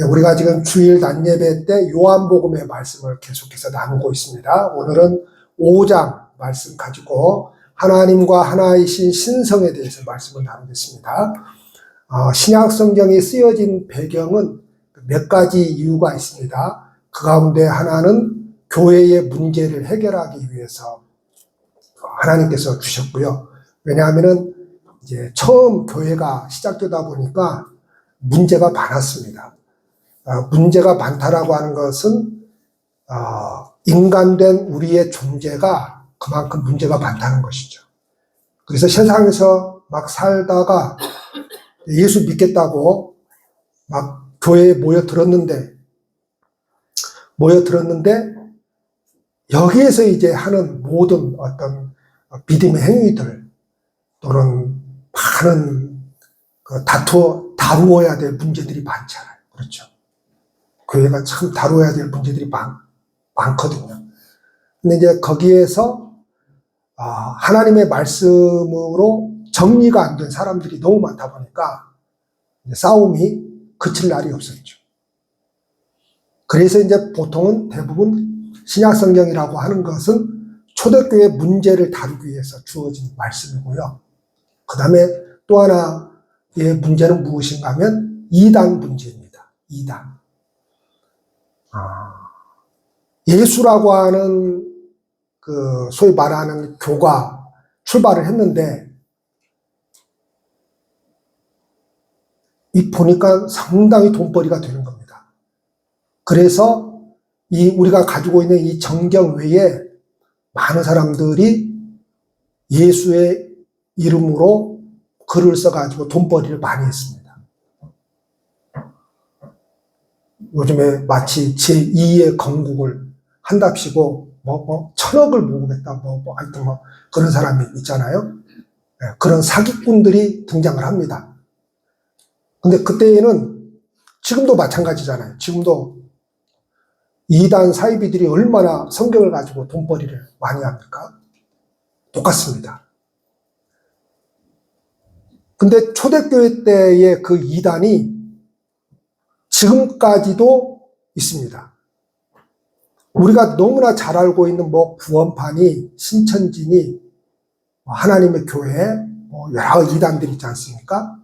우리가 지금 주일 낮예배 때 요한복음의 말씀을 계속해서 나누고 있습니다. 오늘은 5장 말씀 가지고 하나님과 하나이신 신성에 대해서 말씀을 나누겠습니다. 신약 성경이 쓰여진 배경은 몇 가지 이유가 있습니다. 그 가운데 하나는 교회의 문제를 해결하기 위해서 하나님께서 주셨고요. 왜냐하면은 이제 처음 교회가 시작되다 보니까 문제가 많았습니다. 문제가 많다라고 하는 것은 인간된 우리의 존재가 그만큼 문제가 많다는 것이죠. 그래서 세상에서 막 살다가 예수 믿겠다고 막 교회에 모여들었는데 여기에서 이제 하는 모든 어떤 믿음의 행위들 또는 많은 다루어야 될 문제들이 많잖아요. 그렇죠. 교회가 참 다루어야 될 문제들이 많거든요. 근데 이제 거기에서 하나님의 말씀으로 정리가 안 된 사람들이 너무 많다 보니까 싸움이 그칠 날이 없었죠. 그래서 이제 보통은 대부분 신약성경이라고 하는 것은 초대교회 문제를 다루기 위해서 주어진 말씀이고요. 그 다음에 또 하나의 문제는 무엇인가 하면 이단 문제입니다. 이단. 예수라고 하는 소위 말하는 교가 출발을 했는데 보니까 상당히 돈벌이가 되는 겁니다. 그래서 우리가 가지고 있는 이 정경 외에 많은 사람들이 예수의 이름으로 글을 써가지고 돈벌이를 많이 했습니다. 요즘에 마치 제2의 건국을 한답시고 천억을 모으겠다 하여튼 그런 사람이 있잖아요. 그런 사기꾼들이 등장을 합니다. 근데 그때에는 지금도 마찬가지잖아요. 지금도 이단 사이비들이 얼마나 성경을 가지고 돈벌이를 많이 합니까? 똑같습니다. 근데 초대교회 때의 그 이단이 지금까지도 있습니다. 우리가 너무나 잘 알고 있는 구원판이 신천진이 하나님의 교회 여러 이단들이 있지 않습니까?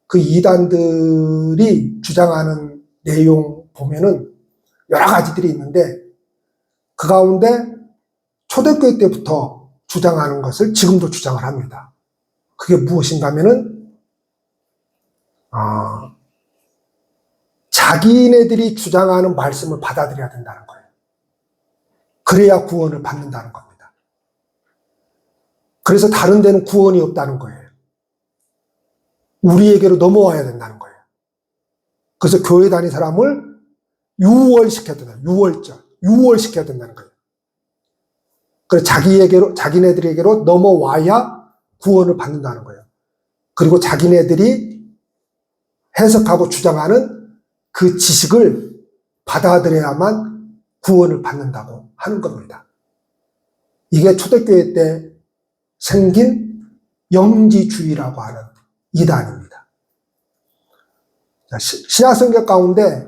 그 이단들이 주장하는 내용 보면은 여러 가지들이 있는데 그 가운데 초대교회 때부터 주장하는 것을 지금도 주장을 합니다. 그게 무엇인가 하면은 자기네들이 주장하는 말씀을 받아들여야 된다는 거예요. 그래야 구원을 받는다는 겁니다. 그래서 다른 데는 구원이 없다는 거예요. 우리에게로 넘어와야 된다는 거예요. 그래서 교회 다니는 사람을 유월시켜야 된다. 유월시켜야 된다는 거예요. 그래서 자기네들에게로 넘어와야 구원을 받는다는 거예요. 그리고 자기네들이 해석하고 주장하는 그 지식을 받아들여야만 구원을 받는다고 하는 겁니다. 이게 초대교회 때 생긴 영지주의라고 하는 이단입니다. 신약성경 가운데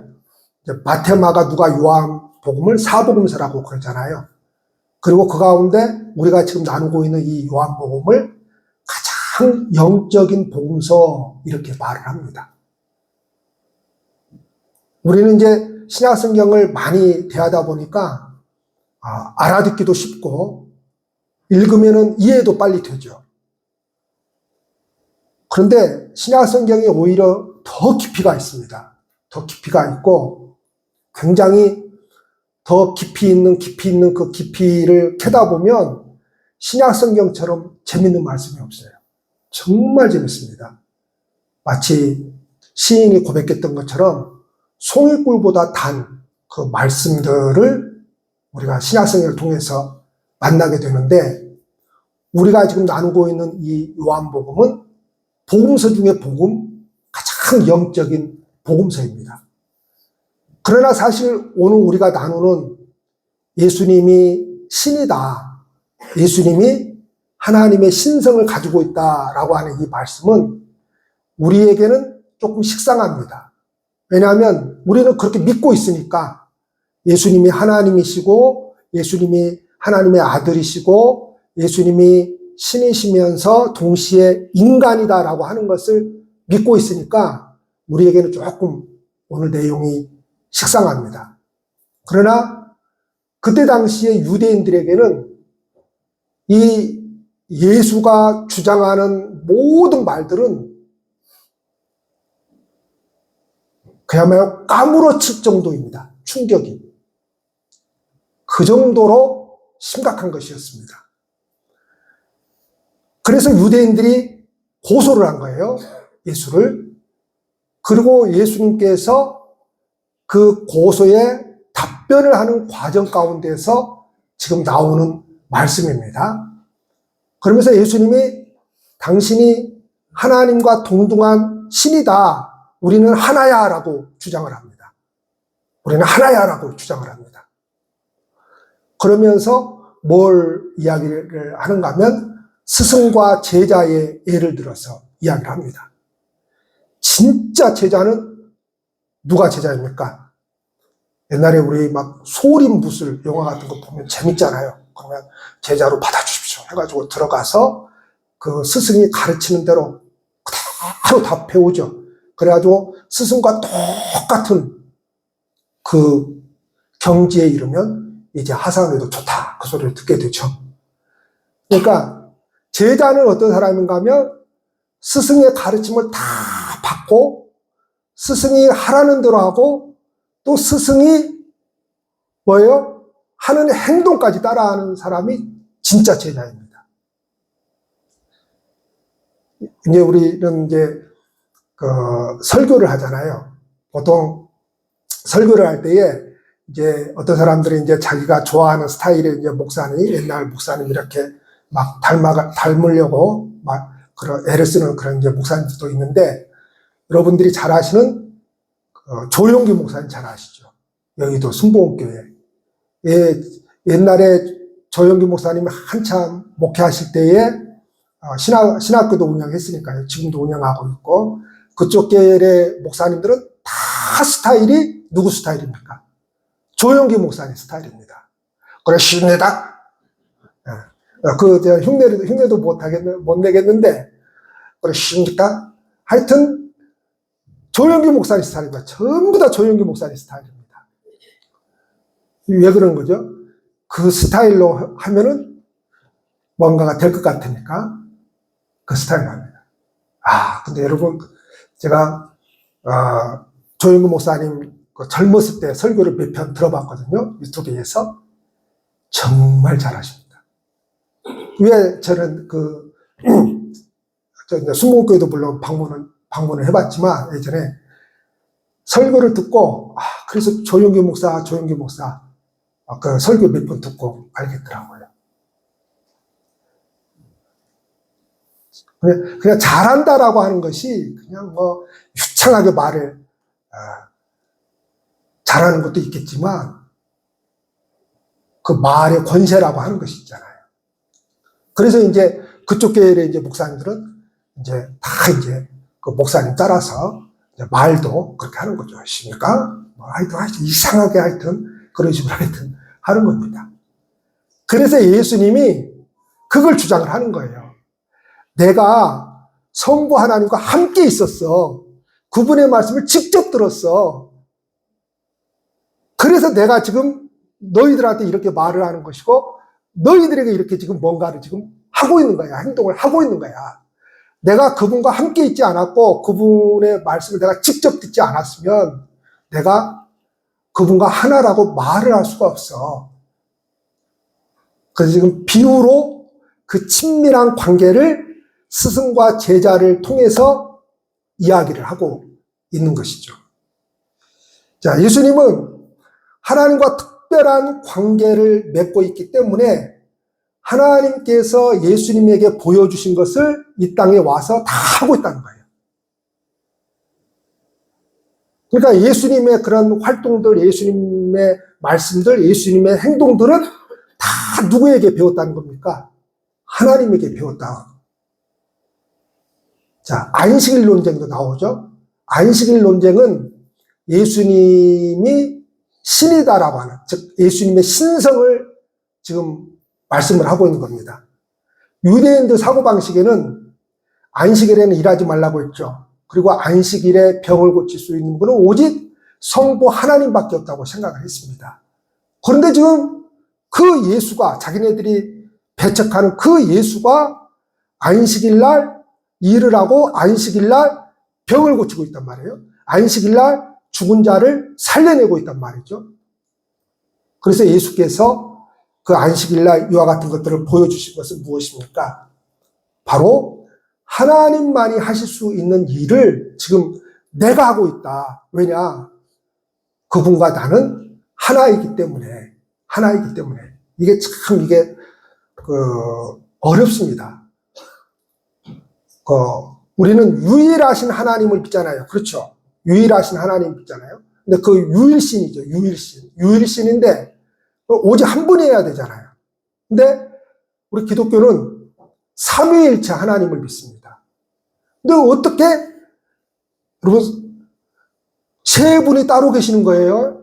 마태, 마가, 누가, 요한복음을 사복음서라고 그러잖아요. 그리고 그 가운데 우리가 지금 나누고 있는 이 요한복음을 가장 영적인 복음서 이렇게 말을 합니다. 우리는 이제 신약성경을 많이 대하다 보니까 알아듣기도 쉽고 읽으면은 이해도 빨리 되죠. 그런데 신약성경이 오히려 더 깊이가 있습니다. 더 깊이가 있고 굉장히 더 깊이 있는 그 깊이를 캐다 보면 신약성경처럼 재밌는 말씀이 없어요. 정말 재밌습니다. 마치 시인이 고백했던 것처럼 송이꿀보다 단 그 말씀들을 우리가 신약성경을 통해서 만나게 되는데 우리가 지금 나누고 있는 이 요한복음은 복음서 중에 가장 영적인 복음서입니다. 그러나 사실 오늘 우리가 나누는 예수님이 신이다. 예수님이 하나님의 신성을 가지고 있다라고 하는 이 말씀은 우리에게는 조금 식상합니다. 왜냐하면 우리는 그렇게 믿고 있으니까 예수님이 하나님이시고 예수님이 하나님의 아들이시고 예수님이 신이시면서 동시에 인간이다라고 하는 것을 믿고 있으니까 우리에게는 조금 오늘 내용이 식상합니다. 그러나 그때 당시에 유대인들에게는 이 예수가 주장하는 모든 말들은 그야말로 까무러칠 정도입니다. 충격이. 그 정도로 심각한 것이었습니다. 그래서 유대인들이 고소를 한 거예요. 예수를. 그리고 예수님께서 그 고소에 답변을 하는 과정 가운데서 지금 나오는 말씀입니다. 그러면서 예수님이 당신이 하나님과 동등한 신이다. 우리는 하나야 라고 주장을 합니다. 우리는 하나야 라고 주장을 합니다. 그러면서 뭘 이야기를 하는가 하면 스승과 제자의 예를 들어서 이야기를 합니다. 진짜 제자는 누가 제자입니까? 옛날에 우리 막 소림붓을 영화 같은 거 보면 재밌잖아요. 그러면 제자로 받아주십시오 해가지고 들어가서 그 스승이 가르치는 대로 그대로 다 배우죠. 그래가지고 스승과 똑같은 그 경지에 이르면 이제 하사회도 좋다. 그 소리를 듣게 되죠. 그러니까 제자는 어떤 사람인가 하면 스승의 가르침을 다 받고 스승이 하라는 대로 하고 또 스승이 뭐예요? 하는 행동까지 따라하는 사람이 진짜 제자입니다. 이제 우리는 이제 그 설교를 하잖아요. 보통 설교를 할 때에 이제 어떤 사람들이 이제 자기가 좋아하는 스타일의 이제 목사님, 옛날 목사님 이렇게 막 닮으려고 막 그런 애를 쓰는 그런 이제 목사님들도 있는데 여러분들이 잘 아시는 조용기 목사님 잘 아시죠? 여의도 순복음교회. 예, 옛날에 조용기 목사님이 한참 목회하실 때에 신학교도 운영했으니까요. 지금도 운영하고 있고 그쪽 계열의 목사님들은 다 스타일이 누구 스타일입니까? 조용기 목사님 스타일입니다. 그래 쉽니다. 그 흉내도 못 내겠는데 그래 쉽니까? 하여튼 조용기 목사님 스타일입니다. 전부 다 조용기 목사님 스타일입니다. 왜 그런 거죠? 그 스타일로 하면은 뭔가가 될 것 같으니까 그 스타일로 합니다. 근데 여러분 제가 조용기 목사님 젊었을 때 설교를 몇 편 들어봤거든요. 유튜브에서. 정말 잘하십니다. 왜 저는 순복음교회도 물론 방문을 해봤지만 예전에 설교를 듣고 그래서 조용기 목사 그 설교 몇 번 듣고 알겠더라고요. 그냥 잘한다라고 하는 것이 그냥 뭐 유창하게 말을 잘하는 것도 있겠지만 그 말의 권세라고 하는 것이 있잖아요. 그래서 이제 그쪽 계열의 이제 목사님들은 이제 다 이제 그 목사님 따라서 이제 말도 그렇게 하는 거죠. 아십니까? 하여튼 이상하게 하여튼 그런 식으로 하여튼 하는 겁니다. 그래서 예수님이 그걸 주장을 하는 거예요. 내가 성부 하나님과 함께 있었어. 그분의 말씀을 직접 들었어. 그래서 내가 지금 너희들한테 이렇게 말을 하는 것이고 너희들에게 이렇게 지금 뭔가를 지금 하고 있는 거야. 행동을 하고 있는 거야. 내가 그분과 함께 있지 않았고 그분의 말씀을 내가 직접 듣지 않았으면 내가 그분과 하나라고 말을 할 수가 없어. 그래서 지금 비유로 그 친밀한 관계를 스승과 제자를 통해서 이야기를 하고 있는 것이죠. 자, 예수님은 하나님과 특별한 관계를 맺고 있기 때문에 하나님께서 예수님에게 보여주신 것을 이 땅에 와서 다 하고 있다는 거예요. 그러니까 예수님의 그런 활동들, 예수님의 말씀들, 예수님의 행동들은 다 누구에게 배웠다는 겁니까? 하나님에게 배웠다. 자, 안식일 논쟁도 나오죠. 안식일 논쟁은 예수님이 신이다라고 하는, 즉 예수님의 신성을 지금 말씀을 하고 있는 겁니다. 유대인들 사고방식에는 안식일에는 일하지 말라고 했죠. 그리고 안식일에 병을 고칠 수 있는 분은 오직 성부 하나님밖에 없다고 생각을 했습니다. 그런데 지금 그 예수가, 자기네들이 배척하는 그 예수가 안식일날 일을 하고 안식일날 병을 고치고 있단 말이에요. 안식일날 죽은 자를 살려내고 있단 말이죠. 그래서 예수께서 그 안식일날 이와 같은 것들을 보여주신 것은 무엇입니까? 바로 하나님만이 하실 수 있는 일을 지금 내가 하고 있다. 왜냐? 그분과 나는 하나이기 때문에. 이게 참 어렵습니다. 우리는 유일하신 하나님을 믿잖아요. 그렇죠? 유일하신 하나님 믿잖아요. 근데 그 유일신이죠. 유일신인데 오직 한 분이어야 되잖아요. 근데 우리 기독교는 삼위일체 하나님을 믿습니다. 근데 어떻게 여러분 세 분이 따로 계시는 거예요?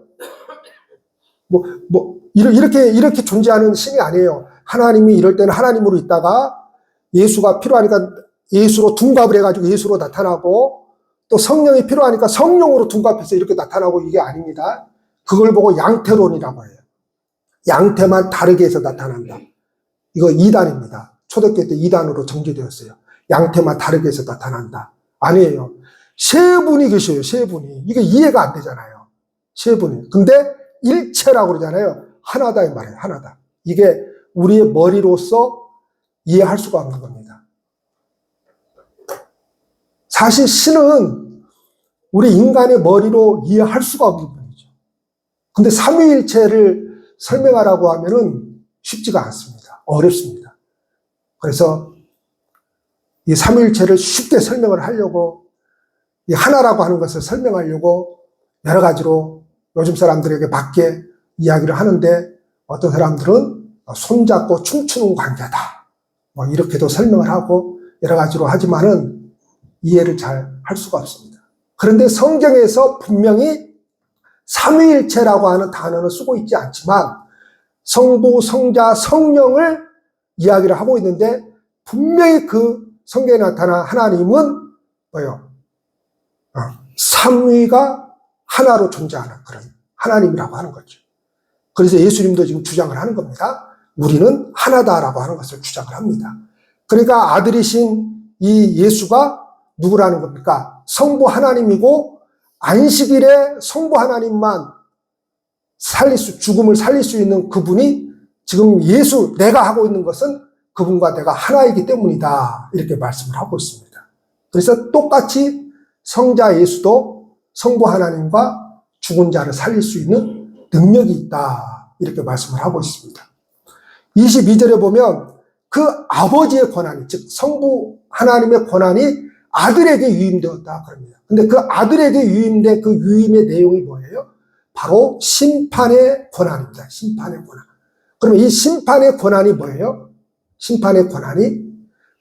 이렇게 존재하는 신이 아니에요. 하나님이 이럴 때는 하나님으로 있다가 예수가 필요하니까 예수로 둔갑을 해가지고 예수로 나타나고 또 성령이 필요하니까 성령으로 둔갑해서 이렇게 나타나고 이게 아닙니다. 그걸 보고 양태론이라고 해요. 양태만 다르게 해서 나타난다. 이거 이단입니다. 초대교회 때 이단으로 정제되었어요. 양태만 다르게 해서 나타난다. 아니에요. 세 분이 계셔요. 세 분이. 이게 이해가 안 되잖아요. 세 분이. 근데 일체라고 그러잖아요. 하나다 이 말이에요. 하나다. 이게 우리의 머리로서 이해할 수가 없는 겁니다. 사실 신은 우리 인간의 머리로 이해할 수가 없는 분이죠. 근데 삼위일체를 설명하라고 하면은 쉽지가 않습니다. 어렵습니다. 그래서 이 삼위일체를 쉽게 설명을 하려고 이 하나라고 하는 것을 설명하려고 여러 가지로 요즘 사람들에게 맞게 이야기를 하는데 어떤 사람들은 손잡고 춤추는 관계다. 이렇게도 설명을 하고 여러 가지로 하지만은 이해를 잘 할 수가 없습니다. 그런데 성경에서 분명히 삼위일체라고 하는 단어는 쓰고 있지 않지만 성부, 성자, 성령을 이야기를 하고 있는데 분명히 그 성경에 나타난 하나님은 뭐예요? 삼위가 하나로 존재하는 그런 하나님이라고 하는 거죠. 그래서 예수님도 지금 주장을 하는 겁니다. 우리는 하나다라고 하는 것을 주장을 합니다. 그러니까 아들이신 이 예수가 누구라는 겁니까? 성부 하나님이고 안식일에 성부 하나님만 죽음을 살릴 수 있는 그분이 지금 내가 하고 있는 것은 그분과 내가 하나이기 때문이다. 이렇게 말씀을 하고 있습니다. 그래서 똑같이 성자 예수도 성부 하나님과 죽은 자를 살릴 수 있는 능력이 있다. 이렇게 말씀을 하고 있습니다. 22절에 보면 그 아버지의 권한이, 즉 성부 하나님의 권한이 아들에게 유임되었다 그럽니다. 근데 그 아들에게 유임된 그 유임의 내용이 뭐예요? 바로 심판의 권한입니다. 심판의 권한. 그러면 이 심판의 권한이 뭐예요? 심판의 권한이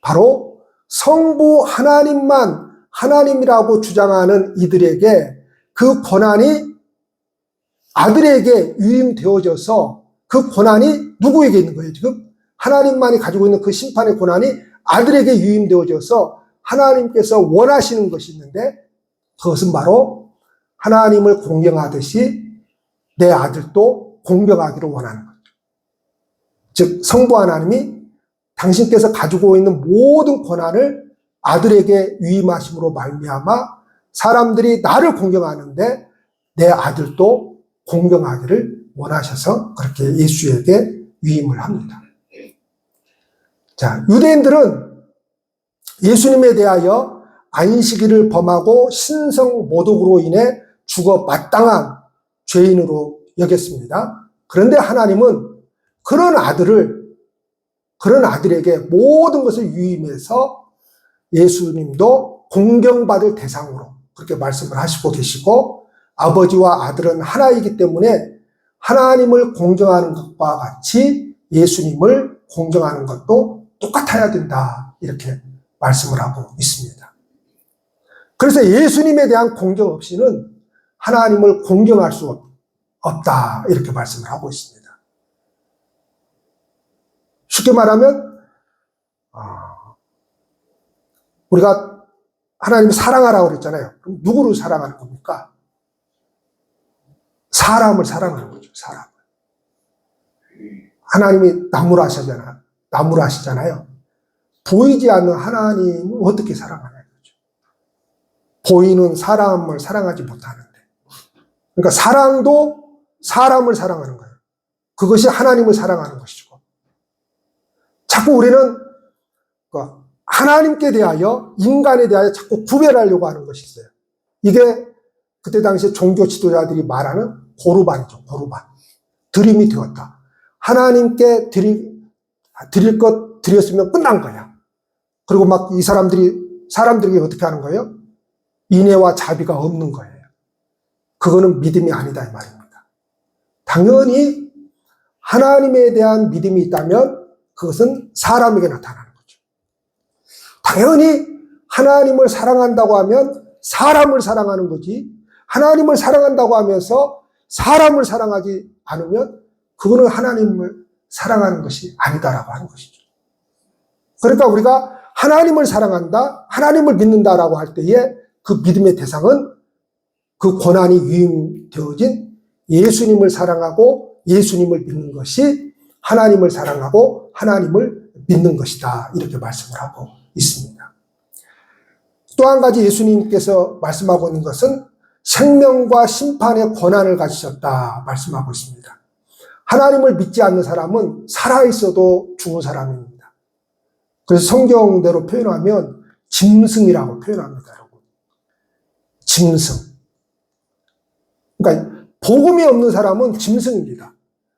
바로 성부 하나님만 하나님이라고 주장하는 이들에게 그 권한이 아들에게 유임되어져서 그 권한이 누구에게 있는 거예요? 지금 하나님만이 가지고 있는 그 심판의 권한이 아들에게 유임되어져서 하나님께서 원하시는 것이 있는데 그것은 바로 하나님을 공경하듯이 내 아들도 공경하기를 원하는 거죠. 즉 성부 하나님이 당신께서 가지고 있는 모든 권한을 아들에게 위임하심으로 말미암아 사람들이 나를 공경하는데 내 아들도 공경하기를 원하셔서 그렇게 예수에게 위임을 합니다. 자, 유대인들은 예수님에 대하여 안식일을 범하고 신성 모독으로 인해 죽어 마땅한 죄인으로 여겼습니다. 그런데 하나님은 그런 아들에게 모든 것을 유임해서 예수님도 공경받을 대상으로 그렇게 말씀을 하시고 계시고 아버지와 아들은 하나이기 때문에 하나님을 공경하는 것과 같이 예수님을 공경하는 것도 똑같아야 된다. 이렇게 말씀을 하고 있습니다. 그래서 예수님에 대한 공경 없이는 하나님을 공경할 수 없다. 이렇게 말씀을 하고 있습니다. 쉽게 말하면 우리가 하나님 사랑하라고 그랬잖아요. 그럼 누구를 사랑하는 겁니까? 사람을 사랑하는 거죠. 사람을. 하나님이 나무라 하시잖아요. 보이지 않는 하나님을 어떻게 사랑하냐는 거죠. 보이는 사람을 사랑하지 못하는데. 그러니까 사랑도 사람을 사랑하는 거예요. 그것이 하나님을 사랑하는 것이고. 자꾸 우리는 하나님께 대하여, 인간에 대하여 자꾸 구별하려고 하는 것이 있어요. 이게 그때 당시에 종교 지도자들이 말하는 고르반이죠. 고르반. 드림이 되었다. 하나님께 드릴 것 드렸으면 끝난 거야. 그리고 막 이 사람들이 어떻게 하는 거예요? 인애와 자비가 없는 거예요. 그거는 믿음이 아니다 이 말입니다. 당연히 하나님에 대한 믿음이 있다면 그것은 사람에게 나타나는 거죠. 당연히 하나님을 사랑한다고 하면 사람을 사랑하는 거지, 하나님을 사랑한다고 하면서 사람을 사랑하지 않으면 그거는 하나님을 사랑하는 것이 아니다라고 하는 것이죠. 그러니까 우리가 하나님을 사랑한다, 하나님을 믿는다라고 할 때에 그 믿음의 대상은 그 권한이 위임되어진 예수님을 사랑하고 예수님을 믿는 것이 하나님을 사랑하고 하나님을 믿는 것이다. 이렇게 말씀을 하고 있습니다. 또 한 가지 예수님께서 말씀하고 있는 것은 생명과 심판의 권한을 가지셨다 말씀하고 있습니다. 하나님을 믿지 않는 사람은 살아있어도 죽은 사람입니다. 그래서 성경대로 표현하면 짐승이라고 표현합니다, 여러분. 짐승. 그러니까 복음이 없는 사람은 짐승입니다.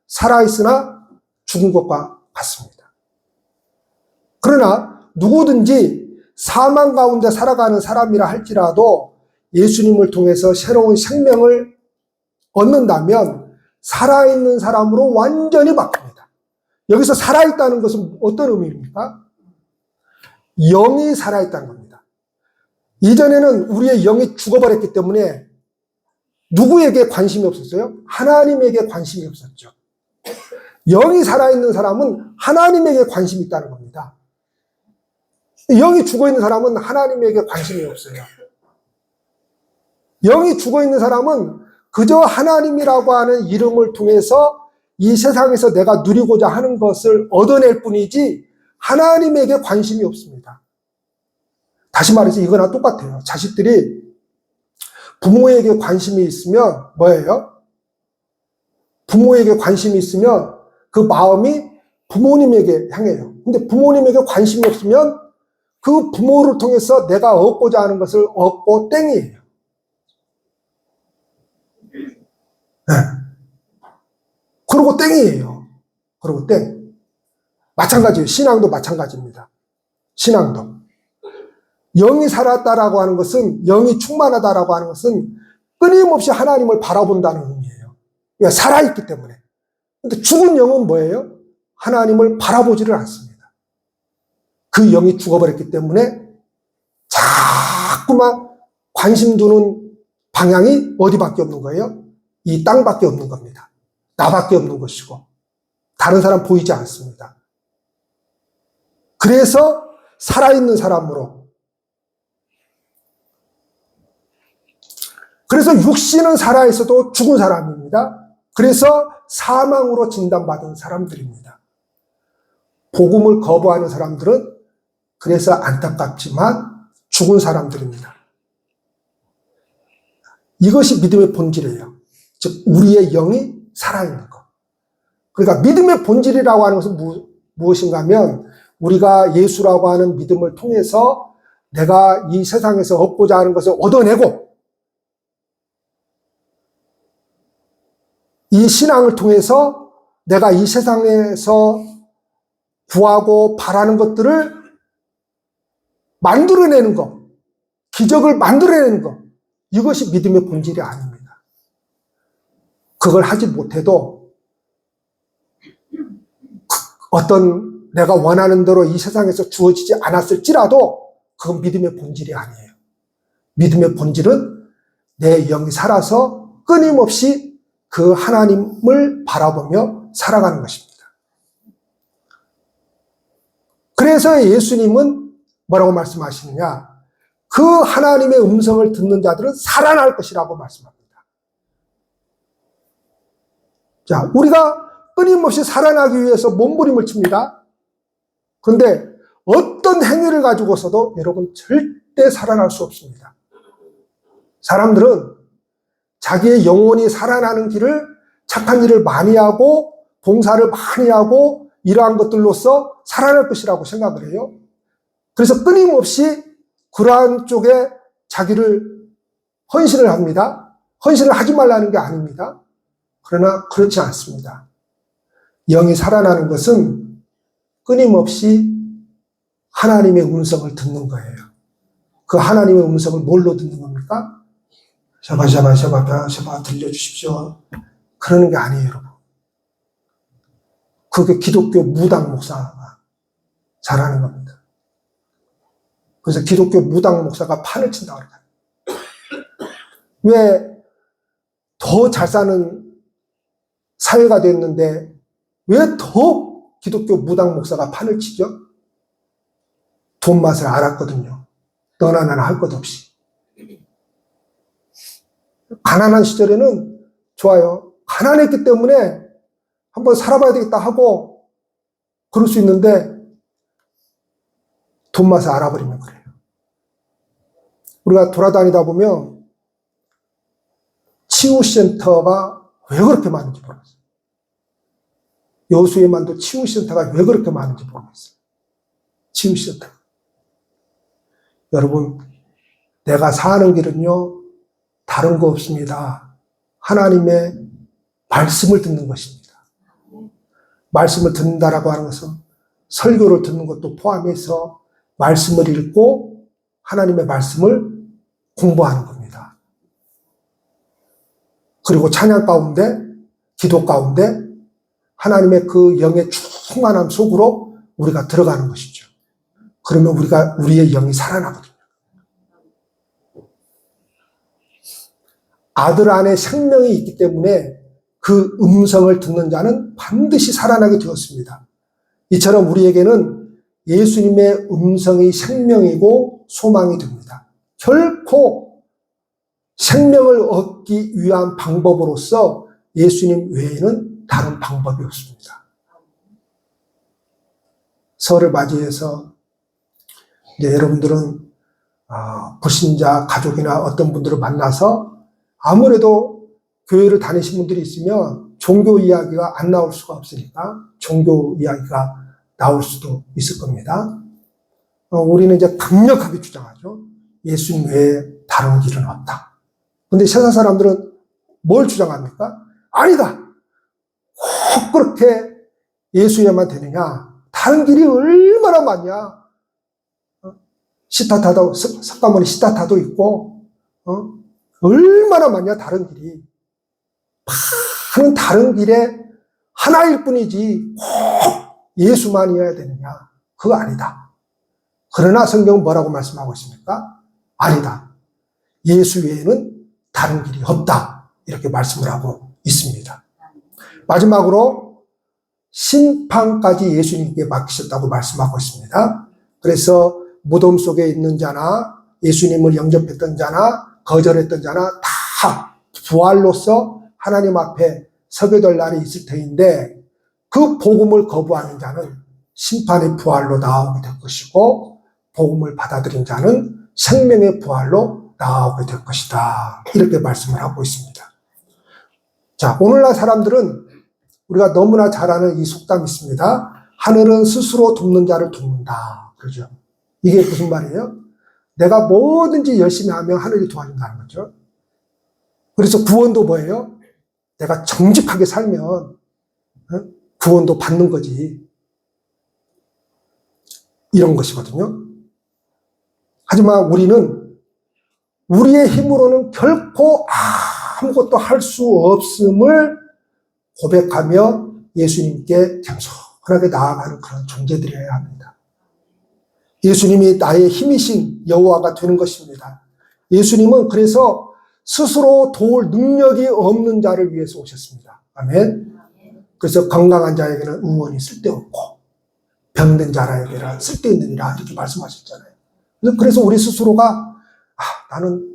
살아있으나 죽은 것과 같습니다. 그러나 누구든지 사망 가운데 살아가는 사람이라 할지라도 예수님을 통해서 새로운 생명을 얻는다면 살아있는 사람으로 완전히 바뀝니다. 여기서 살아있다는 것은 어떤 의미입니까? 영이 살아있다는 겁니다. 이전에는 우리의 영이 죽어버렸기 때문에 누구에게 관심이 없었어요? 하나님에게 관심이 없었죠. 영이 살아있는 사람은 하나님에게 관심이 있다는 겁니다. 영이 죽어있는 사람은 하나님에게 관심이 없어요. 영이 죽어있는 사람은 그저 하나님이라고 하는 이름을 통해서 이 세상에서 내가 누리고자 하는 것을 얻어낼 뿐이지 하나님에게 관심이 없습니다. 다시 말해서 이거나 똑같아요. 자식들이 부모에게 관심이 있으면 뭐예요? 부모에게 관심이 있으면 그 마음이 부모님에게 향해요. 근데 부모님에게 관심이 없으면 그 부모를 통해서 내가 얻고자 하는 것을 얻고 땡이에요. 네. 그러고 땡이에요. 그러고 땡. 마찬가지예요. 신앙도 마찬가지입니다. 신앙도. 영이 살았다라고 하는 것은, 영이 충만하다라고 하는 것은 끊임없이 하나님을 바라본다는 의미예요. 그러니까 살아있기 때문에. 근데 죽은 영은 뭐예요? 하나님을 바라보지를 않습니다. 그 영이 죽어버렸기 때문에 자꾸만 관심 두는 방향이 어디밖에 없는 거예요? 이 땅밖에 없는 겁니다. 나밖에 없는 것이고 다른 사람 보이지 않습니다. 그래서 살아있는 사람으로, 그래서 육신은 살아있어도 죽은 사람입니다. 그래서 사망으로 진단받은 사람들입니다. 복음을 거부하는 사람들은 그래서 안타깝지만 죽은 사람들입니다. 이것이 믿음의 본질이에요. 즉 우리의 영이 살아있는 것. 그러니까 믿음의 본질이라고 하는 것은 무엇인가 하면 우리가 예수라고 하는 믿음을 통해서 내가 이 세상에서 얻고자 하는 것을 얻어내고 이 신앙을 통해서 내가 이 세상에서 구하고 바라는 것들을 만들어내는 것, 기적을 만들어내는 것, 이것이 믿음의 본질이 아닙니다. 그걸 하지 못해도 어떤 내가 원하는 대로 이 세상에서 주어지지 않았을지라도 그건 믿음의 본질이 아니에요. 믿음의 본질은 내 영이 살아서 끊임없이 그 하나님을 바라보며 살아가는 것입니다. 그래서 예수님은 뭐라고 말씀하시느냐? 그 하나님의 음성을 듣는 자들은 살아날 것이라고 말씀합니다. 자, 우리가 끊임없이 살아나기 위해서 몸부림을 칩니다. 그런데 어떤 행위를 가지고서도 여러분 절대 살아날 수 없습니다. 사람들은 자기의 영혼이 살아나는 길을 착한 일을 많이 하고 봉사를 많이 하고 이러한 것들로서 살아날 것이라고 생각을 해요. 그래서 끊임없이 그러한 쪽에 자기를 헌신을 합니다. 헌신을 하지 말라는 게 아닙니다. 그러나 그렇지 않습니다. 영이 살아나는 것은 끊임없이 하나님의 음성을 듣는 거예요. 그 하나님의 음성을 뭘로 듣는 겁니까? 샤바 들려주십시오. 그러는 게 아니에요, 여러분. 그게 기독교 무당 목사가 잘하는 겁니다. 그래서 기독교 무당 목사가 판을 친다고 그래요. 왜 더 잘 사는 사회가 됐는데 왜 더 기독교 무당 목사가 판을 치죠? 돈 맛을 알았거든요. 너나 나나 할 것 없이. 가난한 시절에는 좋아요. 가난했기 때문에 한번 살아봐야 되겠다 하고 그럴 수 있는데 돈 맛을 알아버리면 그래요. 우리가 돌아다니다 보면 치유센터가 왜 그렇게 많은지 모르겠어요. 여수에만도 치유센터가 왜 그렇게 많은지 모르겠어요. 치유센터. 여러분, 내가 사는 길은요, 다른 거 없습니다. 하나님의 말씀을 듣는 것입니다. 말씀을 듣는다라고 하는 것은 설교를 듣는 것도 포함해서 말씀을 읽고 하나님의 말씀을 공부하는 겁니다. 그리고 찬양 가운데, 기도 가운데 하나님의 그 영의 충만함 속으로 우리가 들어가는 것이죠. 그러면 우리의 영이 살아나거든요. 아들 안에 생명이 있기 때문에 그 음성을 듣는 자는 반드시 살아나게 되었습니다. 이처럼 우리에게는 예수님의 음성이 생명이고 소망이 됩니다. 결코 생명을 얻기 위한 방법으로서 예수님 외에는 다른 방법이 없습니다. 설을 맞이해서 이제 여러분들은 불신자 가족이나 어떤 분들을 만나서 아무래도 교회를 다니신 분들이 있으면 종교 이야기가 안 나올 수가 없으니까 종교 이야기가 나올 수도 있을 겁니다. 우리는 이제 강력하게 주장하죠. 예수님 외에 다른 길은 없다. 근데 세상 사람들은 뭘 주장합니까? 아니다. 꼭 그렇게 예수에만 되느냐? 다른 길이 얼마나 많냐? 시타타도, 석가모니 시타타도 있고, 얼마나 많냐, 다른 길이. 많은 다른 길에 하나일 뿐이지, 꼭 예수만이어야 되느냐? 그거 아니다. 그러나 성경은 뭐라고 말씀하고 있습니까? 아니다. 예수 외에는 다른 길이 없다. 이렇게 말씀을 하고 있습니다. 마지막으로 심판까지 예수님께 맡기셨다고 말씀하고 있습니다. 그래서 무덤 속에 있는 자나 예수님을 영접했던 자나 거절했던 자나 다 부활로서 하나님 앞에 서게 될 날이 있을 터인데 그 복음을 거부하는 자는 심판의 부활로 나오게 될 것이고 복음을 받아들인 자는 생명의 부활로 나오게 될 것이다. 이렇게 말씀을 하고 있습니다. 자, 오늘날 사람들은 우리가 너무나 잘 아는 이 속담이 있습니다. 하늘은 스스로 돕는 자를 돕는다. 그러죠. 이게 무슨 말이에요? 내가 뭐든지 열심히 하면 하늘이 도와준다는 거죠. 그래서 구원도 뭐예요? 내가 정직하게 살면 구원도 받는 거지. 이런 것이거든요. 하지만 우리는 우리의 힘으로는 결코 아무것도 할 수 없음을 고백하며 예수님께 겸손하게 나아가는 그런 존재들이어야 합니다. 예수님이 나의 힘이신 여호와가 되는 것입니다. 예수님은 그래서 스스로 도울 능력이 없는 자를 위해서 오셨습니다. 아멘. 그래서 건강한 자에게는 의원이 쓸데없고 병든 자라에게는 쓸데있느니라 이렇게 말씀하셨잖아요. 그래서 우리 스스로가 나는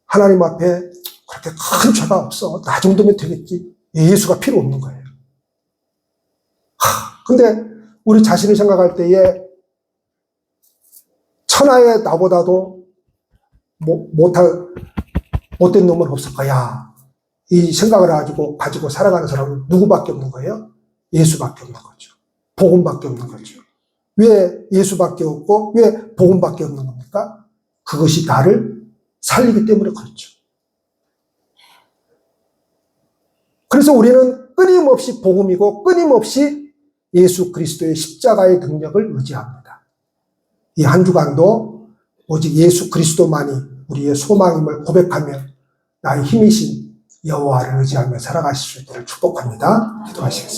하나님 앞에 그렇게 큰 죄가 없어. 나 정도면 되겠지. 예수가 필요 없는 거예요. 근데 우리 자신을 생각할 때에 천하의 나보다도 못된 놈은 없을까? 야, 이 생각을 가지고 살아가는 사람은 누구밖에 없는 거예요? 예수밖에 없는 거죠. 복음밖에 없는 거죠. 왜 예수밖에 없고 왜 복음밖에 없는 겁니까? 그것이 나를 살리기 때문에 그렇죠. 그래서 우리는 끊임없이 복음이고 끊임없이 예수 그리스도의 십자가의 능력을 의지합니다. 이 한 주간도 오직 예수 그리스도만이 우리의 소망임을 고백하며 나의 힘이신 여호와를 의지하며 살아가실 수 있기를 축복합니다. 기도하시겠습니다.